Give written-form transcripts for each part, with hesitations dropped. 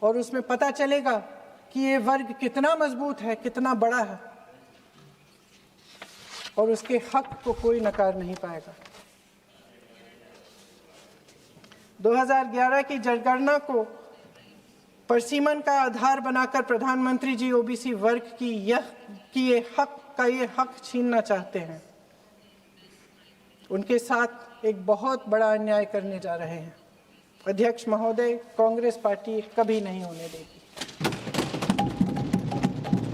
और उसमें पता चलेगा कि ये वर्ग कितना मजबूत है, कितना बड़ा है, और उसके हक को कोई नकार नहीं पाएगा। 2011 की जनगणना को परिसीमन का आधार बनाकर प्रधानमंत्री जी ओबीसी वर्ग की ये हक छीनना चाहते हैं। उनके साथ एक बहुत बड़ा अन्याय करने जा रहे हैं। अध्यक्ष महोदय, कांग्रेस पार्टी कभी नहीं होने देगी।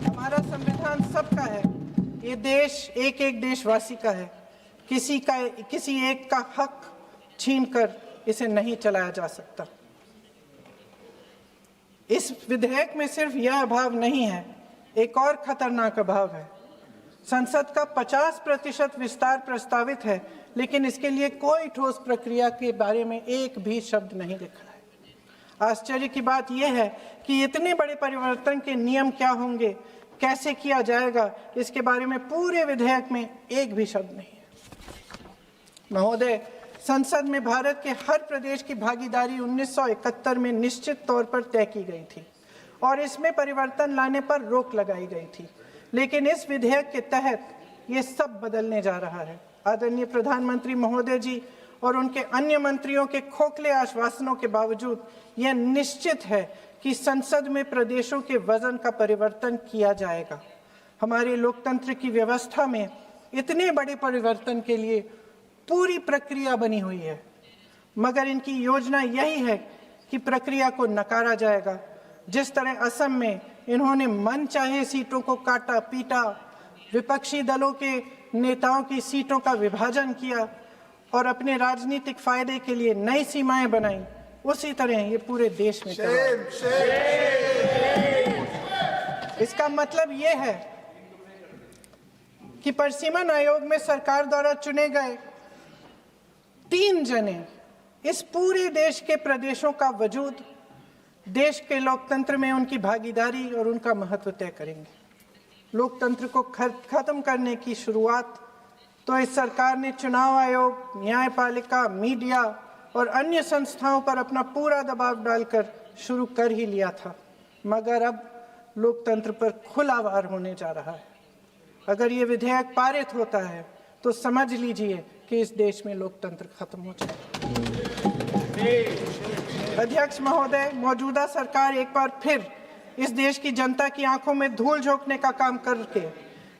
हमारा संविधान सबका है, ये देश एक एक देशवासी का है। किसी एक का हक छीनकर इसे नहीं चलाया जा सकता। इस विधेयक में सिर्फ यह अभाव नहीं है, एक और खतरनाक अभाव है। संसद का 50% विस्तार प्रस्तावित है, लेकिन इसके लिए कोई ठोस प्रक्रिया के बारे में एक भी शब्द नहीं लिखा है। आश्चर्य की बात यह है कि इतने बड़े परिवर्तन के नियम क्या होंगे, कैसे किया जाएगा, इसके बारे में पूरे विधेयक में एक भी शब्द नहीं है। महोदय, संसद में भारत के हर प्रदेश की भागीदारी 1971 में निश्चित तौर पर तय की गई थी और इसमें परिवर्तन लाने पर रोक लगाई गई थी, लेकिन इस विधेयक के तहत ये सब बदलने जा रहा है। आदरणीय प्रधानमंत्री महोदय जी और उनके अन्य मंत्रियों के खोखले आश्वासनों के बावजूद यह निश्चित है कि संसद में प्रदेशों के वजन का परिवर्तन किया जाएगा। हमारे लोकतंत्र की व्यवस्था में इतने बड़े परिवर्तन के लिए पूरी प्रक्रिया बनी हुई है, मगर इनकी योजना यही है कि प्रक्रिया को नकारा जाएगा। जिस तरह असम में इन्होंने मनचाहे सीटों को काटा पीटा, विपक्षी दलों के नेताओं की सीटों का विभाजन किया और अपने राजनीतिक फायदे के लिए नई सीमाएं बनाई, उसी तरह ये पूरे देश में इसका मतलब ये है कि परिसीमन आयोग में सरकार द्वारा चुने गए 3 जने इस पूरे देश के प्रदेशों का वजूद, देश के लोकतंत्र में उनकी भागीदारी और उनका महत्व तय करेंगे। लोकतंत्र को खत्म करने की शुरुआत तो इस सरकार ने चुनाव आयोग, न्यायपालिका, मीडिया और अन्य संस्थाओं पर अपना पूरा दबाव डालकर शुरू कर ही लिया था, मगर अब लोकतंत्र पर खुला वार होने जा रहा है। अगर ये विधेयक पारित होता है तो समझ लीजिए कि इस देश में लोकतंत्र खत्म हो जाएगा। अध्यक्ष महोदय, मौजूदा सरकार एक बार फिर इस देश की जनता की आंखों में धूल झोंकने का काम करके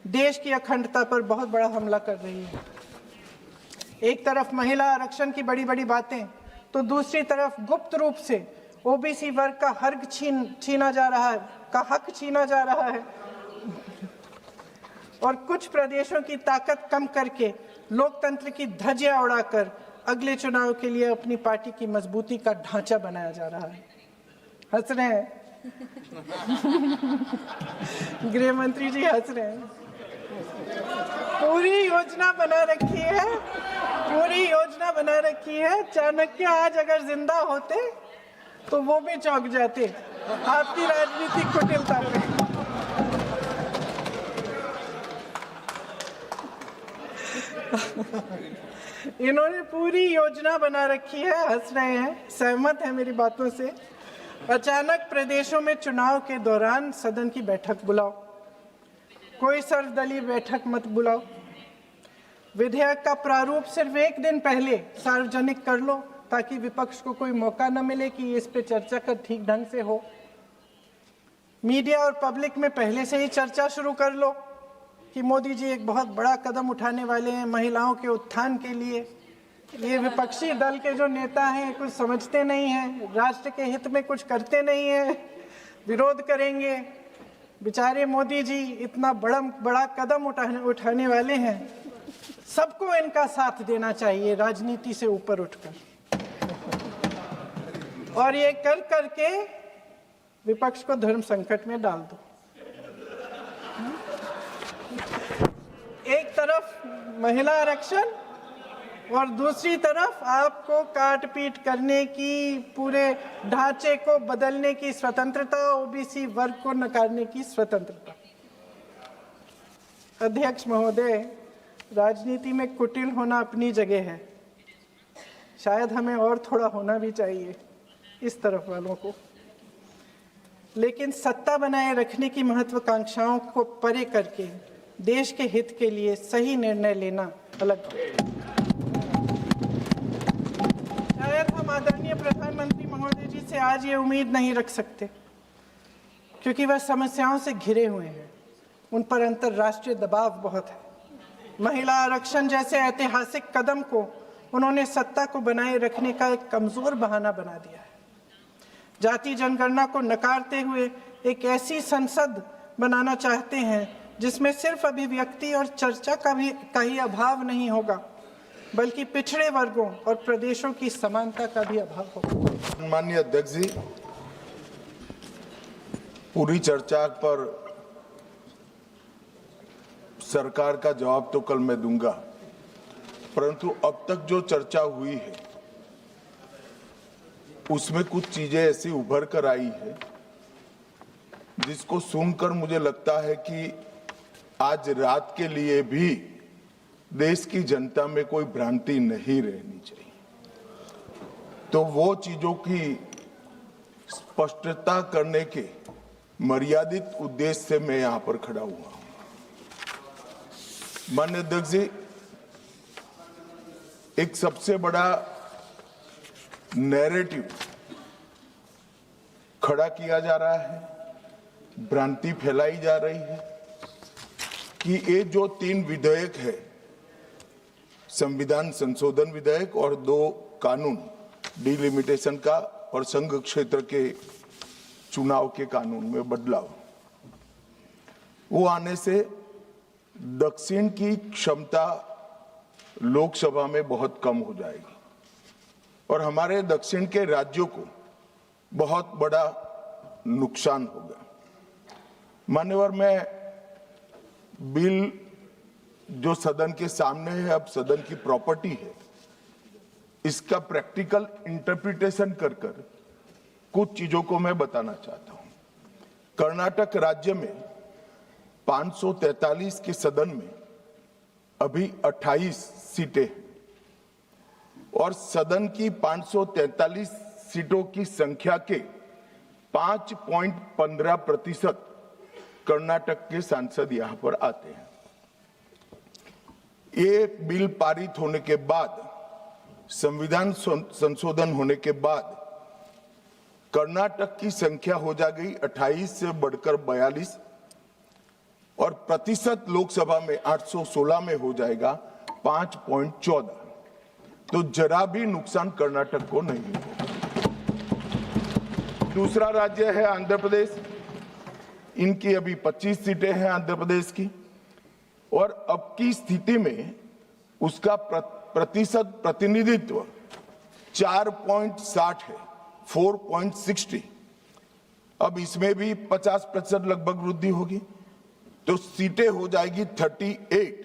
देश की अखंडता पर बहुत बड़ा हमला कर रही है। एक तरफ महिला आरक्षण की बड़ी बड़ी बातें, तो दूसरी तरफ गुप्त रूप से ओबीसी वर्ग का हक छीना जा रहा है और कुछ प्रदेशों की ताकत कम करके लोकतंत्र की धज्जियां उड़ाकर अगले चुनाव के लिए अपनी पार्टी की मजबूती का ढांचा बनाया जा रहा है। हंस रहे हैं गृह मंत्री जी, हंस रहे हैं। पूरी योजना बना रखी है। चाणक्य आज अगर जिंदा होते तो वो भी चौंक जाते आपकी राजनीतिक कुटिलता पे। इन्होंने पूरी योजना बना रखी है। हंस रहे हैं, सहमत है मेरी बातों से। अचानक प्रदेशों में चुनाव के दौरान सदन की बैठक बुलाओ, कोई सर्वदलीय बैठक मत बुलाओ। विधेयक का प्रारूप सिर्फ एक दिन पहले सार्वजनिक कर लो ताकि विपक्ष को कोई मौका न मिले कि इस पे चर्चा कर ठीक ढंग से हो। मीडिया और पब्लिक में पहले से ही चर्चा शुरू कर लो कि मोदी जी एक बहुत बड़ा कदम उठाने वाले हैं महिलाओं के उत्थान के लिए। ये विपक्षी दल के जो नेता हैं कुछ समझते नहीं हैं, राष्ट्र के हित में कुछ करते नहीं हैं, विरोध करेंगे। बेचारे मोदी जी इतना बड़ा कदम उठाने वाले हैं, सबको इनका साथ देना चाहिए राजनीति से ऊपर उठकर, और ये कर करके विपक्ष को धर्म संकट में डाल दो। एक तरफ महिला आरक्षण और दूसरी तरफ आपको काट पीट करने की, पूरे ढांचे को बदलने की स्वतंत्रता, ओबीसी वर्ग को नकारने की स्वतंत्रता। अध्यक्ष महोदय, राजनीति में कुटिल होना अपनी जगह है, शायद हमें और थोड़ा होना भी चाहिए इस तरफ वालों को। लेकिन सत्ता बनाए रखने की महत्वाकांक्षाओं को परे करके देश के हित के लिए सही निर्णय लेना अलग है। शायद हम आदरणीय प्रधानमंत्री महोदय जी से आज ये उम्मीद नहीं रख सकते, क्योंकि वह समस्याओं से घिरे हुए हैं। उन पर अंतर्राष्ट्रीय दबाव बहुत है। महिला आरक्षण जैसे ऐतिहासिक कदम को उन्होंने सत्ता को बनाए रखने का एक कमजोर बहाना बना दिया है। जाति जनगणना को नकारते हुए एक ऐसी संसद बनाना चाहते हैं जिसमें सिर्फ अभिव्यक्ति और चर्चा का ही अभाव नहीं होगा, बल्कि पिछड़े वर्गों और प्रदेशों की समानता का भी अभाव होगा। माननीय अध्यक्ष जी, पूरी चर्चा पर सरकार का जवाब तो कल मैं दूंगा, परंतु अब तक जो चर्चा हुई है उसमें कुछ चीजें ऐसी उभर कर आई है जिसको सुनकर मुझे लगता है कि आज रात के लिए भी देश की जनता में कोई भ्रांति नहीं रहनी चाहिए। तो वो चीजों की स्पष्टता करने के मर्यादित उद्देश्य से मैं यहां पर खड़ा हुआ हूं। माननीय अध्यक्ष जी, एक सबसे बड़ा नैरेटिव खड़ा किया जा रहा है, भ्रांति फैलाई जा रही है कि ये जो 3 विधेयक है, संविधान संशोधन विधेयक और 2 कानून, डिलिमिटेशन का और संघ क्षेत्र के चुनाव के कानून में बदलाव, वो आने से दक्षिण की क्षमता लोकसभा में बहुत कम हो जाएगी और हमारे दक्षिण के राज्यों को बहुत बड़ा नुकसान होगा। मान्यवर, मैं बिल जो सदन के सामने है, अब सदन की प्रॉपर्टी है, इसका प्रैक्टिकल इंटरप्रिटेशन कर कुछ चीजों को मैं बताना चाहता हूं। कर्नाटक राज्य में 543 के सदन में अभी 28 सीटें हैं और सदन की 543 सीटों की संख्या के 5.15% कर्नाटक के सांसद यहां पर आते हैं। ये बिल पारित होने के बाद, संविधान संशोधन होने के बाद कर्नाटक की संख्या हो जाएगी 28 से बढ़कर 42 और प्रतिशत लोकसभा में 816 में हो जाएगा 5.14। तो जरा भी नुकसान कर्नाटक को नहीं होगा। दूसरा राज्य है आंध्र प्रदेश। इनकी अभी 25 सीटें हैं आंध्र प्रदेश की और अब की स्थिति में उसका प्रतिशत प्रतिनिधित्व 4.60 है, 4.60। अब इसमें भी 50% लगभग वृद्धि होगी, तो सीटें हो जाएगी 38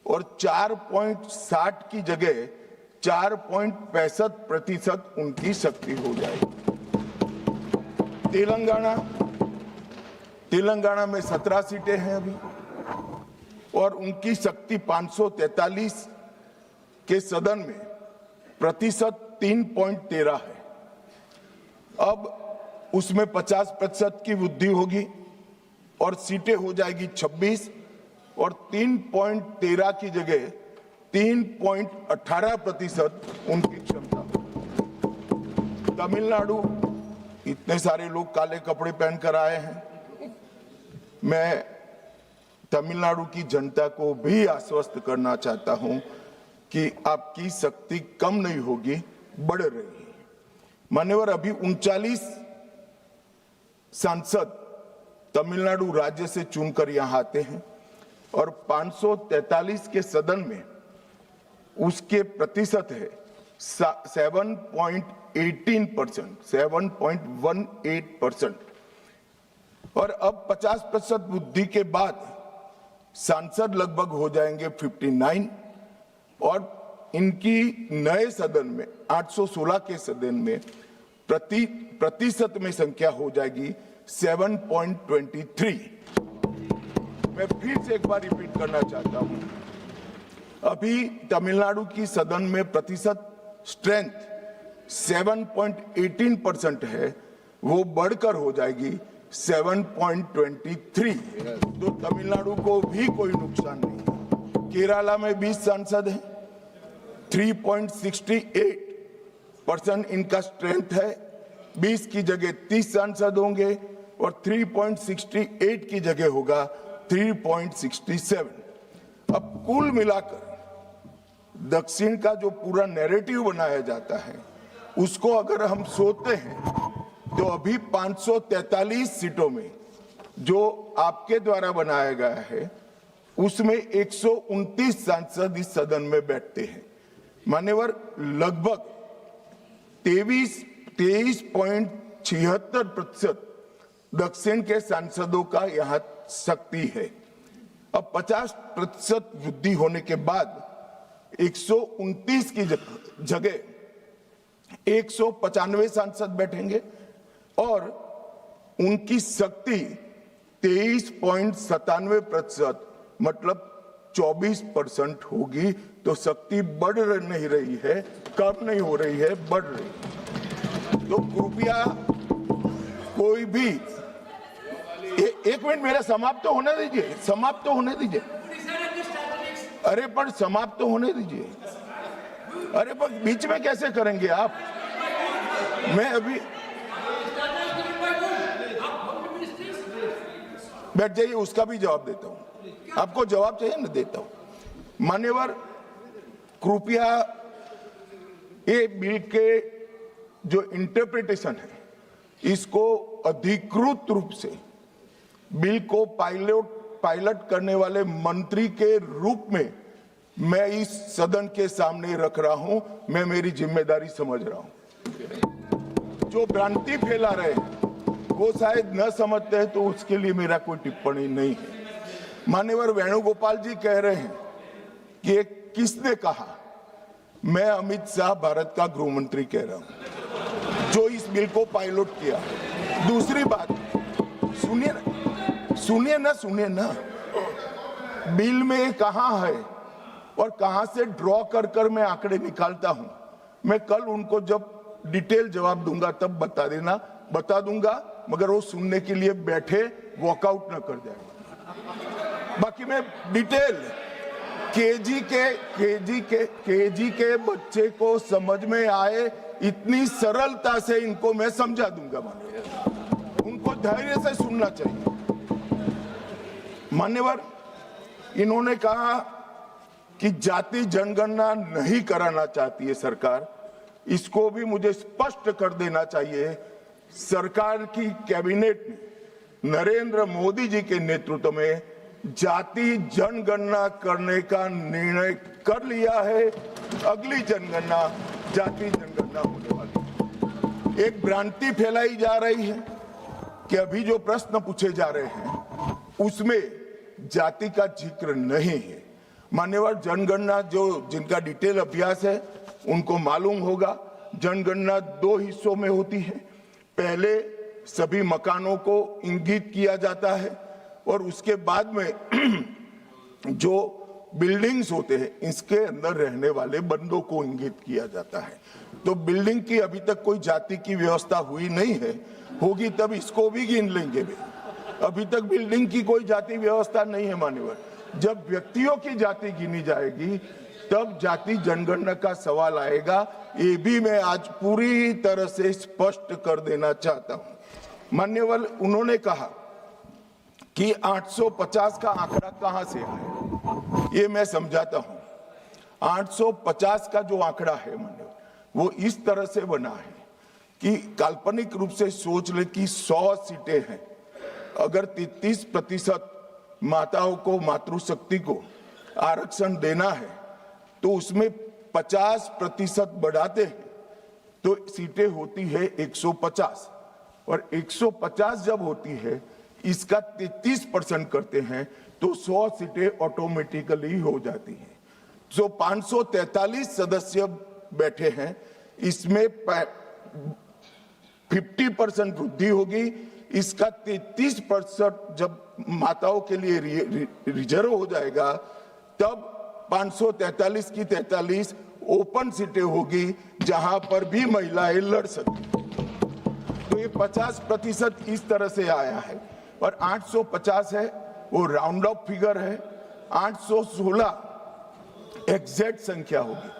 और 4.60 की जगह 4.65% उनकी शक्ति हो जाएगी। तेलंगाना में 17 सीटें हैं अभी और उनकी शक्ति 543 के सदन में प्रतिशत 3.13 है। अब उसमें 50% की वृद्धि होगी और सीटें हो जाएगी 26 और 3.13 की जगह 3.18% उनकी क्षमता। तमिलनाडु, इतने सारे लोग काले कपड़े पहनकर आए हैं, मैं तमिलनाडु की जनता को भी आश्वस्त करना चाहता हूं कि आपकी शक्ति कम नहीं होगी, बढ़ रही है। मान्यवर, अभी 39 सांसद तमिलनाडु राज्य से चुनकर यहां आते हैं और 543 के सदन में उसके प्रतिशत है 7.18% और अब 50% वृद्धि के बाद सांसद लगभग हो जाएंगे 59 और इनकी नए सदन में 816 के सदन में प्रतिशत में संख्या हो जाएगी 7.23। मैं फिर से एक बार रिपीट करना चाहता हूं, अभी तमिलनाडु की सदन में प्रतिशत स्ट्रेंथ 7.18% है, वो बढ़कर हो जाएगी 7.23। तो तमिलनाडु को भी कोई नुकसान नहीं। केरला में 20 सांसद हैं, 3.68% इनका स्ट्रेंथ है। 20 की जगह 30 सांसद होंगे और 3.68 की जगह होगा 3.67। अब कुल मिलाकर दक्षिण का जो पूरा नैरेटिव बनाया जाता है उसको अगर हम सोचते हैं तो अभी 543 सीटों में जो आपके द्वारा बनाया गया है उसमें 129 सांसद इस सदन में बैठते हैं। मान्यवर, लगभग 23.76% दक्षिण के सांसदों का यहां शक्ति है। अब 50% वृद्धि होने के बाद 129 की जगह 195 सांसद बैठेंगे और उनकी शक्ति 23.97% मतलब 24% होगी। तो शक्ति बढ़ नहीं रही है, कम नहीं हो रही है, बढ़ रही है। तो कृपया कोई भी एक मिनट मेरा समाप्त तो होने दीजिए, समाप्त तो होने दीजिए। अरे पर समाप्त तो होने दीजिए। अरे पर बीच में कैसे करेंगे आप? मैं अभी बैठ जाइए, उसका भी जवाब देता हूं। आपको जवाब चाहिए ना, देता हूं। मान्यवर, कृपया ये बिल के जो इंटरप्रिटेशन है इसको अधिकृत रूप से बिल को पायलट करने वाले मंत्री के रूप में मैं इस सदन के सामने रख रहा हूं। मैं मेरी जिम्मेदारी समझ रहा हूं। जो भ्रांति फैला रहे हैं वो शायद न समझते हैं, तो उसके लिए मेरा कोई टिप्पणी नहीं है। मान्यवर वेणुगोपाल जी कह रहे हैं कि किसने कहा? मैं अमित शाह भारत का गृह मंत्री कह रहा हूं जो इस बिल को पायलट किया। दूसरी बात, सुनिए ना, बिल में कहां है और कहां से ड्रॉ कर मैं आंकड़े निकालता हूं। मैं कल उनको जब डिटेल जवाब दूंगा तब बता दूंगा, मगर वो सुनने के लिए बैठे वॉकआउट न कर जाए। बाकी मैं डिटेल केजी के बच्चे को समझ में आए इतनी सरलता से इनको मैं समझा दूंगा। उनको धैर्य से सुनना चाहिए। मान्यवर, इन्होंने कहा कि जाति जनगणना नहीं कराना चाहती है सरकार। इसको भी मुझे स्पष्ट कर देना चाहिए। सरकार की कैबिनेट ने नरेंद्र मोदी जी के नेतृत्व में जाति जनगणना करने का निर्णय कर लिया है। अगली जनगणना जाति जनगणना होने वाली। एक भ्रांति फैलाई जा रही है कि अभी जो प्रश्न पूछे जा रहे हैं उसमें जाति का जिक्र नहीं है। मान्यवर, जनगणना जिनका डिटेल अभ्यास है उनको मालूम होगा, जनगणना 2 हिस्सों में होती है। पहले सभी मकानों को इंगित किया जाता है और उसके बाद में जो बिल्डिंग्स होते हैं इसके अंदर रहने वाले बंदों को इंगित किया जाता है। तो बिल्डिंग की अभी तक कोई जाति की व्यवस्था हुई नहीं है, होगी तब इसको भी गिन लेंगे। अभी तक बिल्डिंग की कोई जाति व्यवस्था नहीं है। मान्यवर, जब व्यक्तियों की जाति गिनी जाएगी तब जाति जनगणना का सवाल आएगा। ये भी मैं आज पूरी तरह से स्पष्ट कर देना चाहता हूं। मान्यवर, उन्होंने कहा कि 850 का आंकड़ा कहां से आया, ये मैं समझाता हूं। 850 का जो आंकड़ा है मान्यवर, वो इस तरह से बना है कि काल्पनिक रूप से सोच ले कि 100 सीटें हैं। अगर 33% माताओं को, मातृशक्ति को आरक्षण देना है तो उसमें 50% बढ़ाते हैं तो सीटें होती है 150, और 150 जब होती है इसका 33% करते हैं तो 100 सीटें ऑटोमेटिकली हो जाती हैं। जो 543 सदस्य बैठे हैं इसमें 50% वृद्धि होगी। इसका 33% जब माताओं के लिए रिजर्व हो जाएगा तब 543 की 43 ओपन सीटें होगी जहां पर भी महिलाएं लड़ सकती। तो ये 50% इस तरह से आया है और 850 है वो राउंड ऑफ फिगर है, 816 एग्जैक्ट संख्या होगी।